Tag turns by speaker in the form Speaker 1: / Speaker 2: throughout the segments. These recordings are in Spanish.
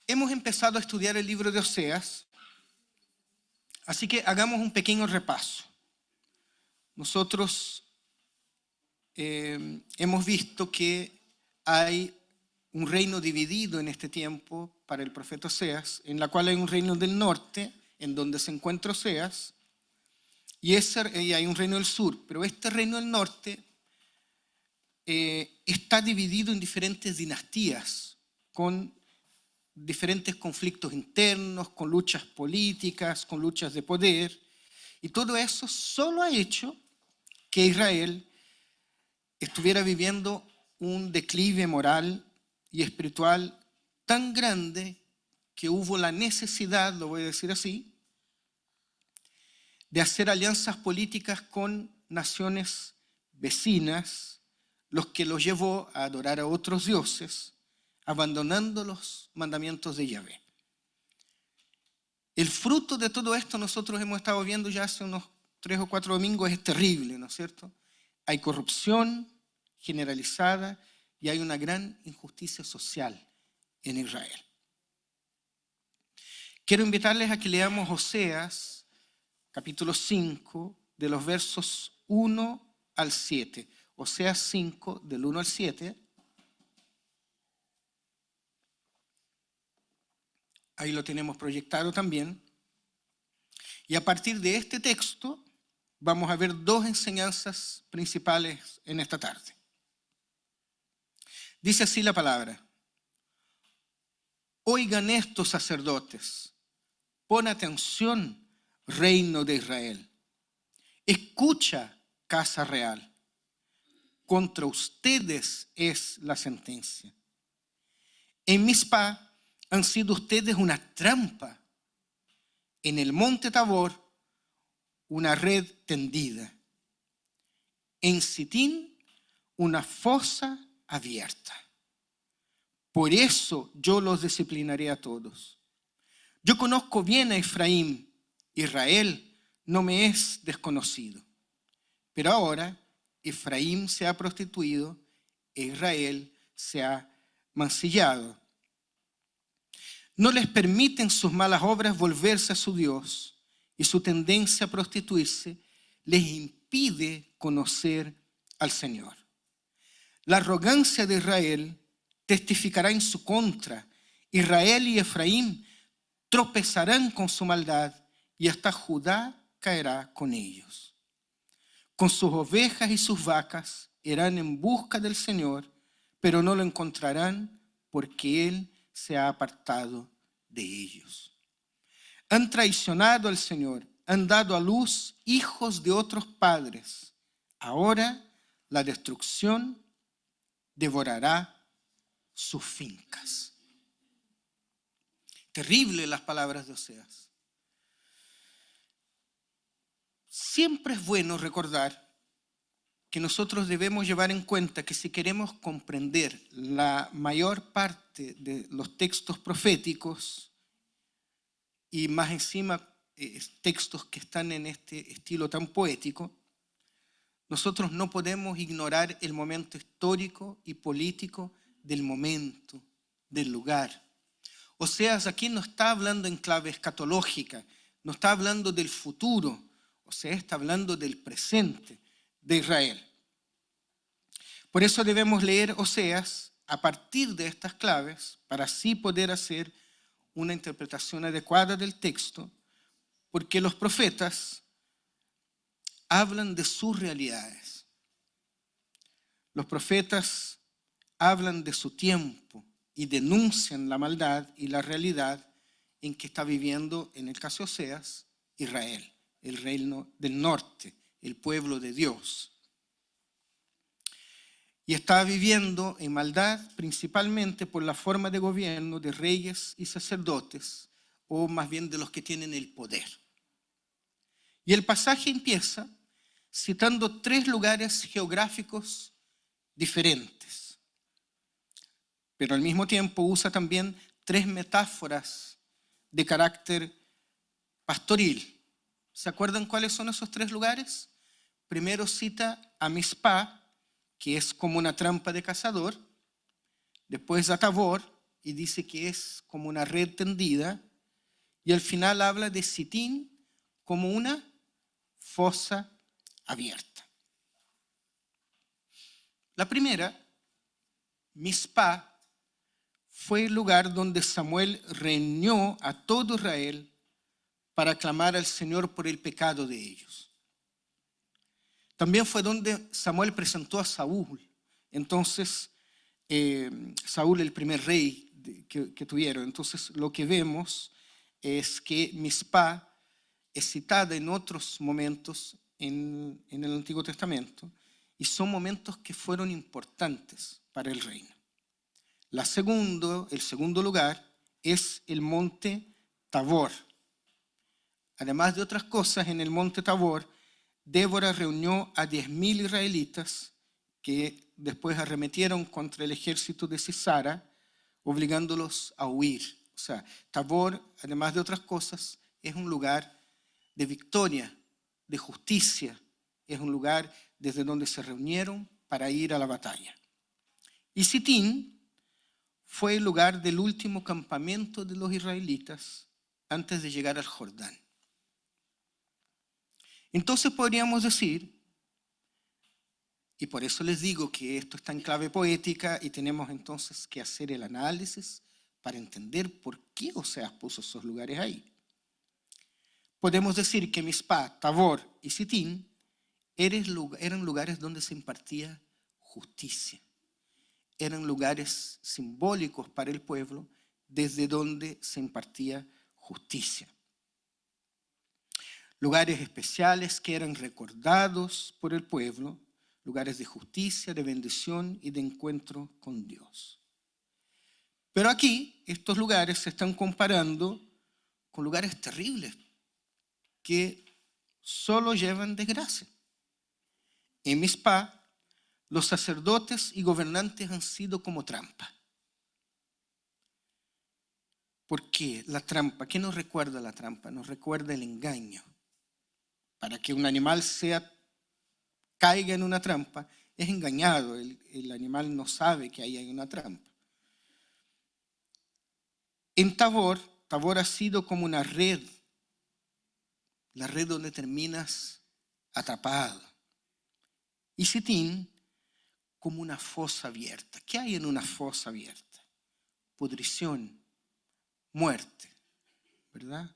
Speaker 1: Hemos empezado a estudiar el libro de Oseas, así que hagamos un pequeño repaso. Nosotros hemos visto que hay un reino dividido en este tiempo para el profeta Oseas, en la cual hay un reino del norte, en donde se encuentra Oseas, y hay un reino del sur, pero este reino del norte está dividido en diferentes dinastías, con diferentes conflictos internos, con luchas políticas, con luchas de poder, y todo eso solo ha hecho que Israel estuviera viviendo un declive moral y espiritual tan grande que hubo la necesidad, lo voy a decir así, de hacer alianzas políticas con naciones vecinas, los que los llevó a adorar a otros dioses, abandonando los mandamientos de Yahvé. El fruto de todo esto nosotros hemos estado viendo ya hace unos 3 o 4 domingos, es terrible, ¿no es cierto? Hay corrupción generalizada y hay una gran injusticia social en Israel. Quiero invitarles a que leamos Oseas, capítulo 5, de los versos 1 al 7. Oseas 5, del 1 al 7. Ahí lo tenemos proyectado también. Y a partir de este texto vamos a ver 2 enseñanzas principales en esta tarde. Dice así la palabra: oigan estos sacerdotes, pon atención, reino de Israel. Escucha, casa real. Contra ustedes es la sentencia. En Mizpá han sido ustedes una trampa. En el monte Tabor, una red tendida. En Sitín, una fosa abierta. Por eso yo los disciplinaré a todos. Yo conozco bien a Efraín. Israel no me es desconocido. Pero ahora Efraín se ha prostituido e Israel se ha mancillado. No les permiten sus malas obras volverse a su Dios, y su tendencia a prostituirse les impide conocer al Señor. La arrogancia de Israel testificará en su contra. Israel y Efraín tropezarán con su maldad y hasta Judá caerá con ellos. Con sus ovejas y sus vacas irán en busca del Señor, pero no lo encontrarán porque Él se ha apartado de ellos. Han traicionado al Señor, han dado a luz hijos de otros padres. Ahora la destrucción devorará sus fincas. Terribles las palabras de Oseas. Siempre es bueno recordar que nosotros debemos llevar en cuenta que si queremos comprender la mayor parte de los textos proféticos y más encima textos que están en este estilo tan poético, nosotros no podemos ignorar el momento histórico y político del momento, del lugar. Oseas aquí no está hablando en clave escatológica, no está hablando del futuro, Oseas está hablando del presente de Israel. Por eso debemos leer Oseas a partir de estas claves para así poder hacer una interpretación adecuada del texto, porque los profetas hablan de sus realidades. Los profetas hablan de su tiempo y denuncian la maldad y la realidad en que está viviendo, en el caso de Oseas, Israel, el reino del norte, el pueblo de Dios. Y está viviendo en maldad principalmente por la forma de gobierno de reyes y sacerdotes, o más bien de los que tienen el poder. Y el pasaje empieza citando 3 lugares geográficos diferentes, pero al mismo tiempo usa también 3 metáforas de carácter pastoril. ¿Se acuerdan cuáles son esos 3 lugares? Primero cita a Mizpá, que es como una trampa de cazador, después a Tabor, y dice que es como una red tendida, y al final habla de Sitín como una fosa abierta. La primera, Mizpá, fue el lugar donde Samuel reunió a todo Israel para clamar al Señor por el pecado de ellos. También fue donde Samuel presentó a Saúl. Entonces, Saúl, el primer rey que tuvieron. Entonces, lo que vemos es que Mizpá es citada en otros momentos en el Antiguo Testamento y son momentos que fueron importantes para el reino. El segundo lugar es el monte Tabor. Además de otras cosas, en el monte Tabor, Débora reunió a 10.000 israelitas que después arremetieron contra el ejército de Sisara, obligándolos a huir. O sea, Tabor, además de otras cosas, es un lugar de victoria, de justicia. Es un lugar desde donde se reunieron para ir a la batalla. Y Sitín fue el lugar del último campamento de los israelitas antes de llegar al Jordán. Entonces podríamos decir, y por eso les digo que esto está en clave poética y tenemos entonces que hacer el análisis para entender por qué Oseas puso esos lugares ahí. Podemos decir que Mizpá, Tabor y Sitín eran lugares donde se impartía justicia. Eran lugares simbólicos para el pueblo desde donde se impartía justicia. Lugares especiales que eran recordados por el pueblo, lugares de justicia, de bendición y de encuentro con Dios. Pero aquí estos lugares se están comparando con lugares terribles que solo llevan desgracia. En Mizpá, los sacerdotes y gobernantes han sido como trampa. ¿Por qué la trampa? ¿Qué nos recuerda la trampa? Nos recuerda el engaño. Para que un animal caiga en una trampa, es engañado. El animal no sabe que ahí hay una trampa. En Tabor ha sido como una red, la red donde terminas atrapado. Y Sitín, como una fosa abierta. ¿Qué hay en una fosa abierta? Pudrición, muerte, ¿verdad?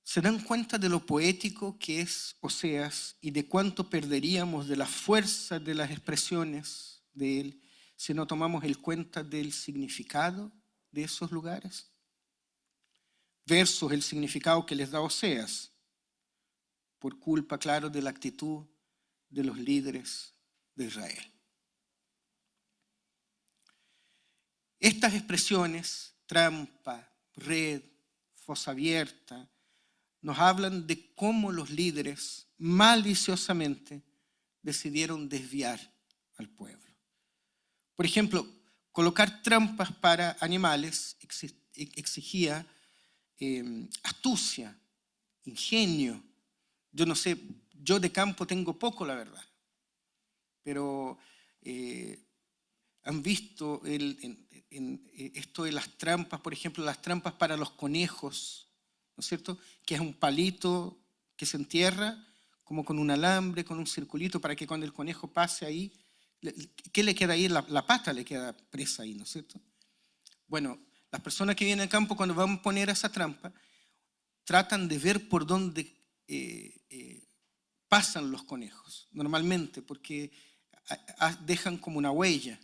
Speaker 1: ¿Se dan cuenta de lo poético que es Oseas y de cuánto perderíamos de la fuerza de las expresiones de él si no tomamos en cuenta del significado de esos lugares? Versus el significado que les da Oseas, por culpa, claro, de la actitud de los líderes de Israel. Estas expresiones, trampa, red, fosa abierta, nos hablan de cómo los líderes maliciosamente decidieron desviar al pueblo. Por ejemplo, colocar trampas para animales exigía astucia, ingenio. Yo no sé, yo de campo tengo poco, la verdad, pero han visto esto de las trampas, por ejemplo, las trampas para los conejos, ¿no es cierto? Que es un palito que se entierra como con un alambre, con un circulito, para que cuando el conejo pase ahí, ¿qué le queda ahí? La pata le queda presa ahí, ¿no es cierto? Bueno, las personas que vienen al campo cuando van a poner esa trampa, tratan de ver por dónde pasan los conejos, normalmente, porque dejan como una huella.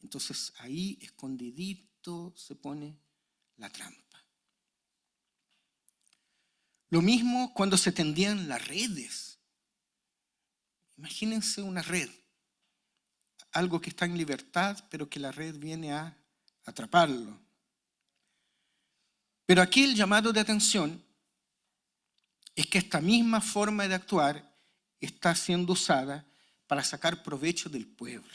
Speaker 1: Entonces ahí, escondidito, se pone la trampa. Lo mismo cuando se tendían las redes. Imagínense una red, algo que está en libertad, pero que la red viene a atraparlo. Pero aquí el llamado de atención es que esta misma forma de actuar está siendo usada para sacar provecho del pueblo.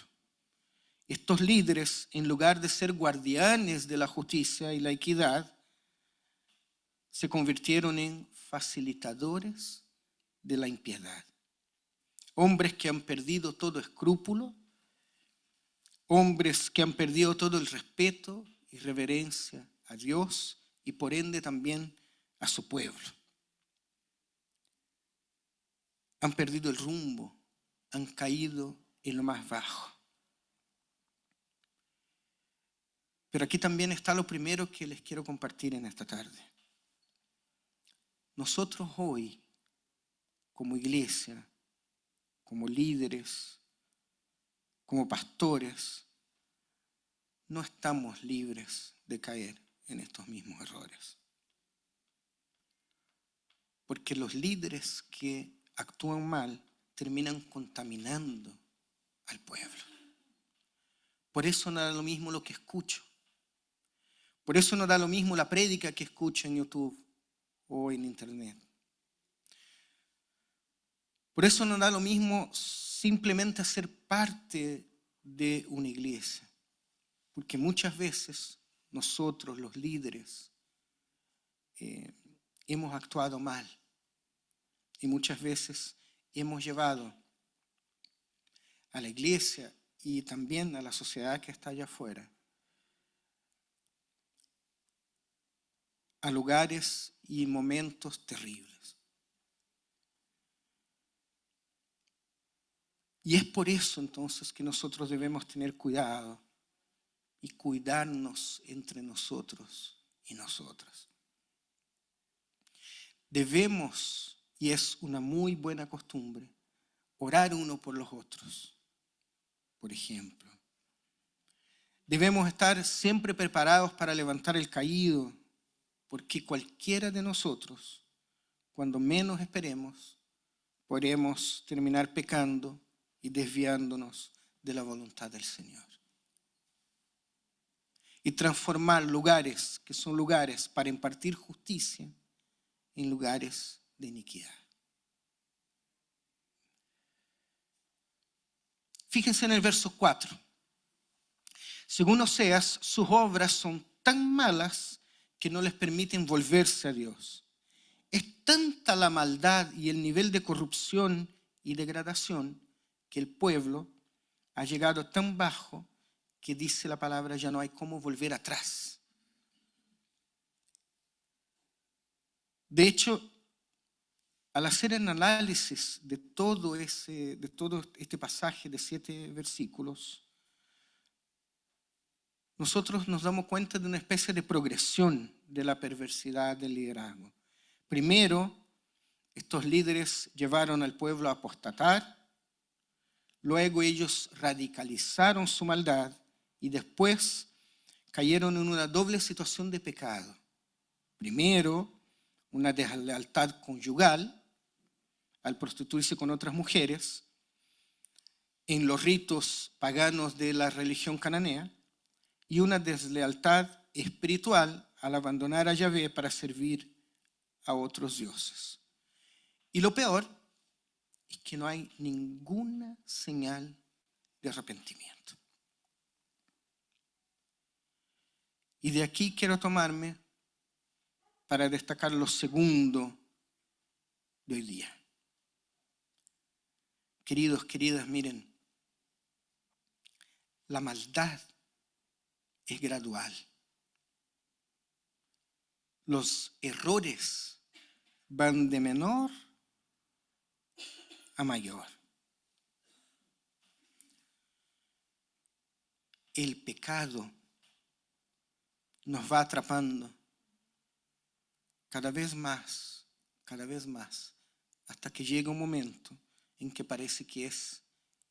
Speaker 1: Estos líderes, en lugar de ser guardianes de la justicia y la equidad, se convirtieron en facilitadores de la impiedad. hombres que han perdido todo escrúpulo, hombres que han perdido todo el respeto y reverencia a Dios y por ende también a su pueblo. Han perdido el rumbo, han caído en lo más bajo. Pero aquí también está lo primero que les quiero compartir en esta tarde. Nosotros hoy, como iglesia, como líderes, como pastores, no estamos libres de caer en estos mismos errores. Porque los líderes que actúan mal terminan contaminando al pueblo. Por eso no da lo mismo lo que escucho. Por eso no da lo mismo la prédica que escucho en YouTube o en internet. Por eso no da lo mismo simplemente ser parte de una iglesia. Porque muchas veces nosotros, los líderes, hemos actuado mal. Y muchas veces hemos llevado a la iglesia y también a la sociedad que está allá afuera a lugares y momentos terribles. Y es por eso entonces que nosotros debemos tener cuidado y cuidarnos entre nosotros y nosotras. Debemos, y es una muy buena costumbre, orar uno por los otros, por ejemplo. Debemos estar siempre preparados para levantar el caído, porque cualquiera de nosotros, cuando menos esperemos, podremos terminar pecando y desviándonos de la voluntad del Señor. Y transformar lugares que son lugares para impartir justicia en lugares de iniquidad. Fíjense en el verso 4. Según Oseas, sus obras son tan malas que no les permiten volverse a Dios. Es tanta la maldad y el nivel de corrupción y degradación que el pueblo ha llegado tan bajo que dice la palabra ya no hay cómo volver atrás. De hecho, al hacer el análisis de todo este pasaje de 7 versículos, nosotros nos damos cuenta de una especie de progresión de la perversidad del liderazgo. Primero, estos líderes llevaron al pueblo a apostatar, luego ellos radicalizaron su maldad y después cayeron en una doble situación de pecado. Primero, una deslealtad conyugal al prostituirse con otras mujeres en los ritos paganos de la religión cananea y una deslealtad espiritual al abandonar a Yahvé para servir a otros dioses. Y lo peor es que no hay ninguna señal de arrepentimiento. Y de aquí quiero tomarme para destacar lo segundo de hoy día. Queridos, queridas, miren, la maldad es gradual. Los errores van de menor a mayor. El pecado nos va atrapando cada vez más, hasta que llega un momento en que parece que es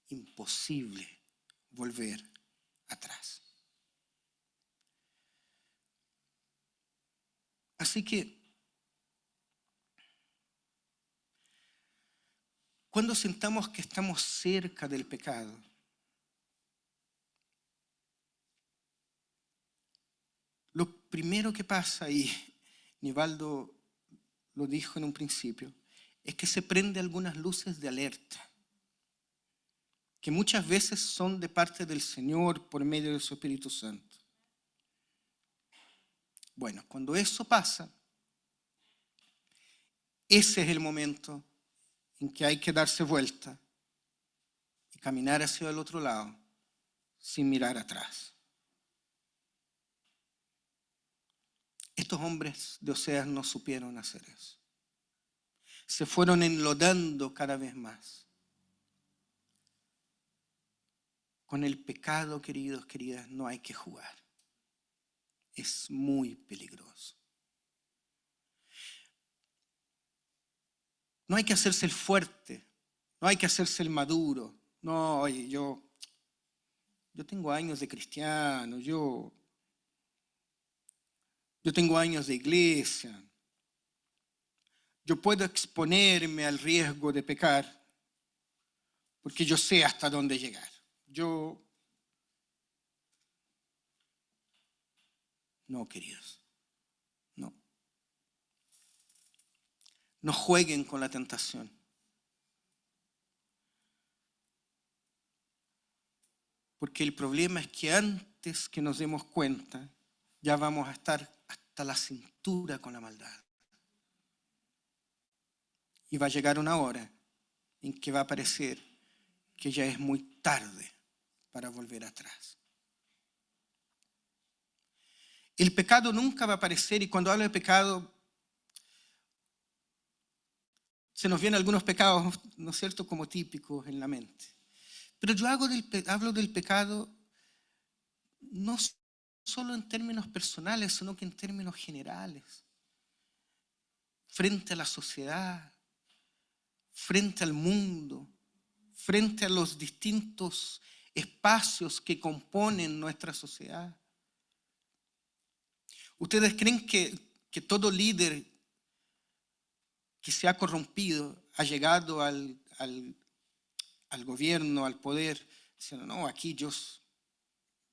Speaker 1: imposible volver atrás. Así que, cuando sintamos que estamos cerca del pecado, lo primero que pasa, y Nivaldo lo dijo en un principio, es que se prenden algunas luces de alerta, que muchas veces son de parte del Señor por medio de su Espíritu Santo. Bueno, cuando eso pasa, ese es el momento en que hay que darse vuelta caminar hacia el otro lado sin mirar atrás. Estos hombres de Oseas no supieron hacer eso. Se fueron enlodando cada vez más. Con el pecado, queridos, queridas, no hay que jugar. Es muy peligroso. No hay que hacerse el fuerte, no hay que hacerse el maduro. No, oye, yo tengo años de cristiano, yo tengo años de iglesia. Yo puedo exponerme al riesgo de pecar porque yo sé hasta dónde llegar. No, queridos, no. No jueguen con la tentación. Porque el problema es que antes que nos demos cuenta, ya vamos a estar hasta la cintura con la maldad. Y va a llegar una hora en que va a parecer que ya es muy tarde para volver atrás. El pecado nunca va a aparecer, y cuando hablo de pecado, se nos vienen algunos pecados, ¿no es cierto?, como típicos en la mente. Pero yo hablo del pecado no solo en términos personales, sino que en términos generales. Frente a la sociedad, frente al mundo, frente a los distintos espacios que componen nuestra sociedad. ¿Ustedes creen que todo líder que se ha corrompido ha llegado al gobierno, al poder, diciendo, no, aquí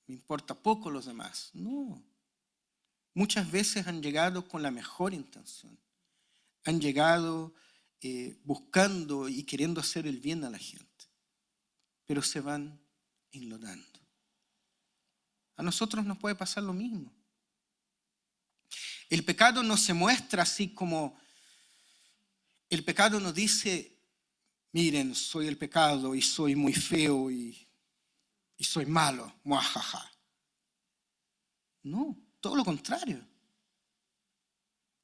Speaker 1: me importa poco los demás? No. Muchas veces han llegado con la mejor intención. Han llegado buscando y queriendo hacer el bien a la gente, pero se van enlodando. A nosotros nos puede pasar lo mismo. El pecado no se muestra así como, el pecado nos dice, miren, soy el pecado y soy muy feo y soy malo, muajaja. No, todo lo contrario.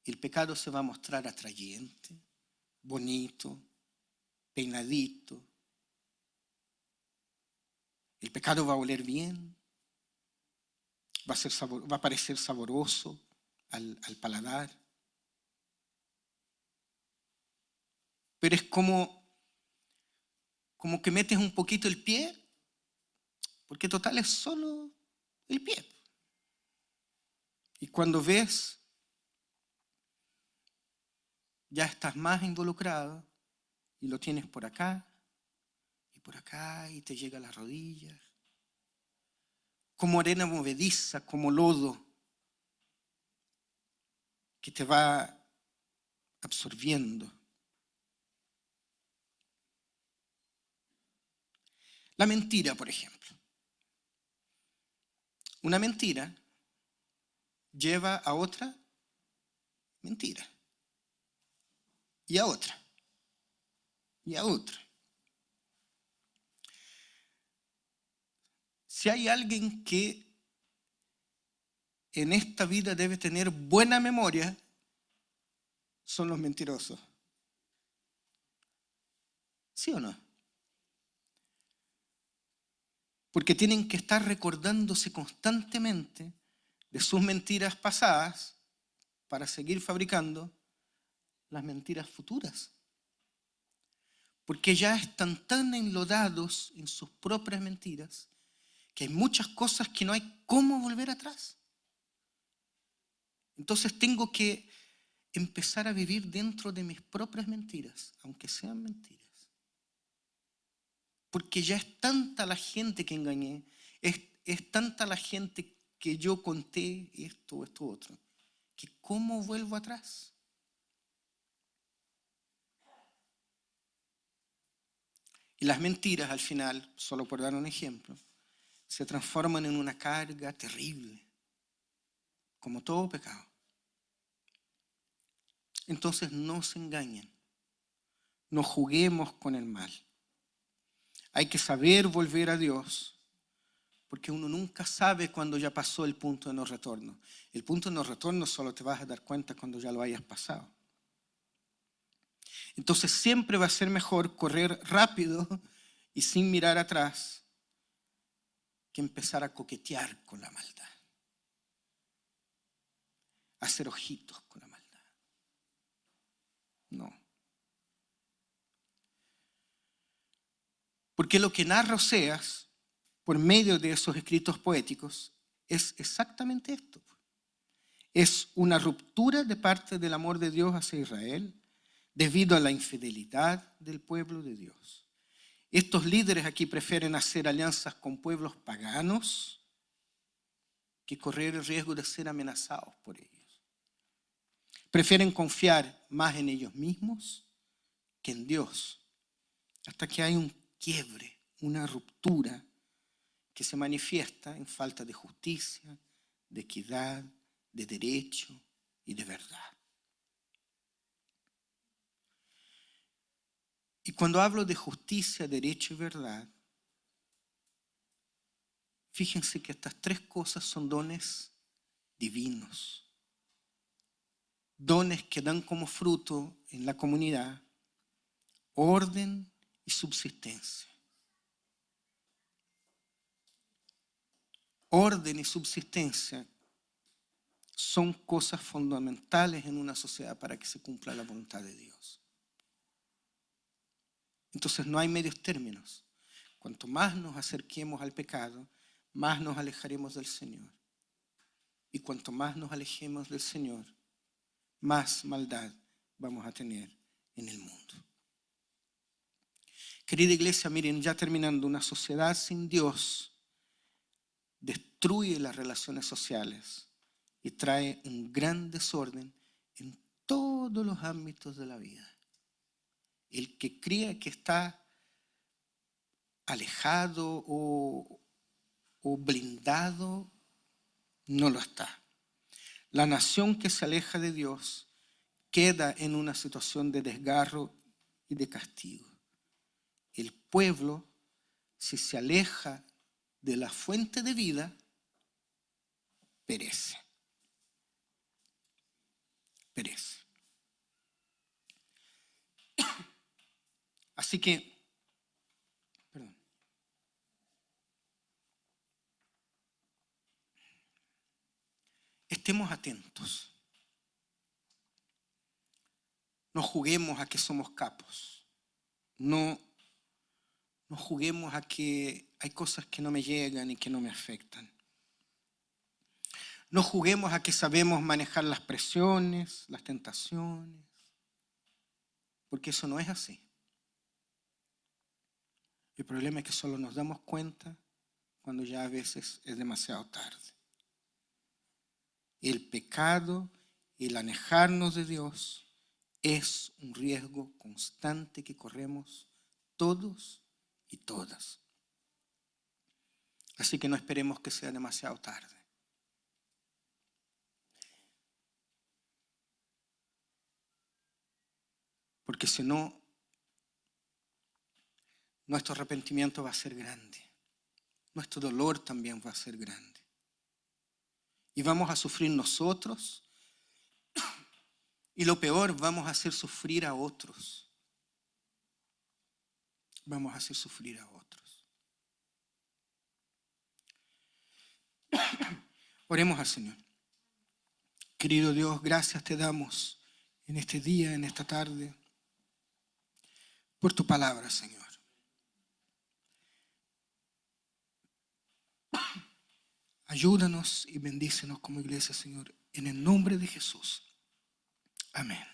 Speaker 1: El pecado se va a mostrar atrayente, bonito, peinadito. El pecado va a oler bien, va a parecer sabroso al paladar. Pero es como que metes un poquito el pie, porque total es solo el pie. Y cuando ves, ya estás más involucrado y lo tienes por acá y te llega a las rodillas. Como arena movediza, como lodo que te va absorbiendo. La mentira, por ejemplo. Una mentira lleva a otra mentira. Y a otra. Y a otra. Si hay alguien que en esta vida debe tener buena memoria, son los mentirosos. ¿Sí o no? Porque tienen que estar recordándose constantemente de sus mentiras pasadas para seguir fabricando las mentiras futuras. Porque ya están tan enlodados en sus propias mentiras que hay muchas cosas que no hay cómo volver atrás. Entonces tengo que empezar a vivir dentro de mis propias mentiras, aunque sean mentiras. Porque ya es tanta la gente que engañé, es tanta la gente que yo conté esto otro, que ¿cómo vuelvo atrás? Y las mentiras al final, solo por dar un ejemplo, se transforman en una carga terrible, como todo pecado. Entonces no se engañen, no juguemos con el mal. Hay que saber volver a Dios, porque uno nunca sabe cuando ya pasó el punto de no retorno. El punto de no retorno solo te vas a dar cuenta cuando ya lo hayas pasado. Entonces siempre va a ser mejor correr rápido y sin mirar atrás que empezar a coquetear con la maldad, hacer ojitos con la maldad. No. Porque lo que narra Oseas, por medio de esos escritos poéticos, es exactamente esto. Es una ruptura de parte del amor de Dios hacia Israel debido a la infidelidad del pueblo de Dios. Estos líderes aquí prefieren hacer alianzas con pueblos paganos que correr el riesgo de ser amenazados por ellos. Prefieren confiar más en ellos mismos que en Dios, hasta que hay un quiebre, una ruptura que se manifiesta en falta de justicia, de equidad, de derecho y de verdad. Y cuando hablo de justicia, derecho y verdad, fíjense que estas tres cosas son dones divinos. Dones que dan como fruto en la comunidad orden y subsistencia. Orden y subsistencia son cosas fundamentales en una sociedad para que se cumpla la voluntad de Dios. Entonces no hay medios términos. Cuanto más nos acerquemos al pecado, más nos alejaremos del Señor. Y cuanto más nos alejemos del Señor, más maldad vamos a tener en el mundo. Querida iglesia, miren, ya terminando, una sociedad sin Dios destruye las relaciones sociales y trae un gran desorden en todos los ámbitos de la vida. El que crea que está alejado o blindado, no lo está. La nación que se aleja de Dios queda en una situación de desgarro y de castigo. El pueblo, si se aleja de la fuente de vida, perece. Perece. Así que, estemos atentos. No juguemos a que somos capos. No juguemos a que hay cosas que no me llegan y que no me afectan. No juguemos a que sabemos manejar las presiones, las tentaciones, porque eso no es así. El problema es que solo nos damos cuenta cuando ya a veces es demasiado tarde. El pecado, el alejarnos de Dios, es un riesgo constante que corremos todos y todas. Así que no esperemos que sea demasiado tarde. Porque si no, nuestro arrepentimiento va a ser grande. Nuestro dolor también va a ser grande. Y vamos a sufrir nosotros. Y lo peor, vamos a hacer sufrir a otros. Vamos a hacer sufrir a otros. Oremos al Señor. Querido Dios, gracias te damos en este día, en esta tarde, por tu palabra, Señor. Ayúdanos y bendícenos como iglesia, Señor, en el nombre de Jesús. Amén.